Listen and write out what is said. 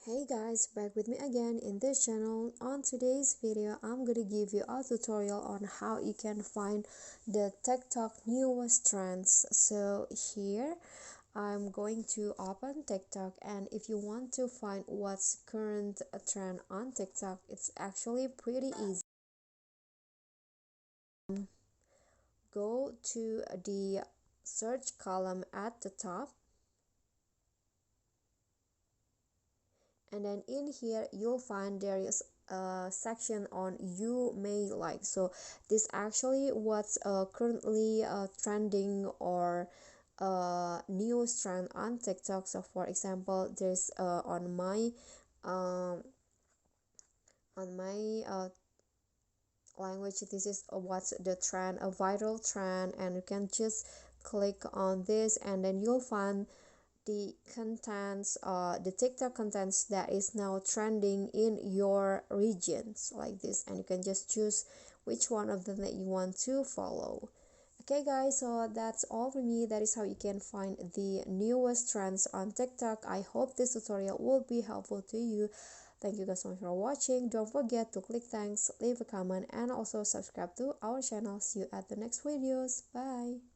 Hey guys, back with me again in this channel. On today's video, I'm gonna give you a tutorial on how you can find the TikTok newest trends. So here, I'm going to open TikTok, and if you want to find what's current trend on TikTok, it's actually pretty easy. Go to the search column at the top, and then in here you'll find there is a section on you may like. So this actually what's currently trending or new trend on TikTok. So for example, there's um on my language, this is what's the trend, a viral trend, and you can just click on this, and then you'll find the contents, the TikTok contents that is now trending in your regions like this, and you can just choose which one of them that you want to follow. Okay guys, so that's all for me. That is how you can find the newest trends on TikTok. I hope this tutorial will be helpful to you. Thank you guys so much for watching. Don't forget to click thanks, leave a comment, and also subscribe to our channel. See you at the next videos. Bye.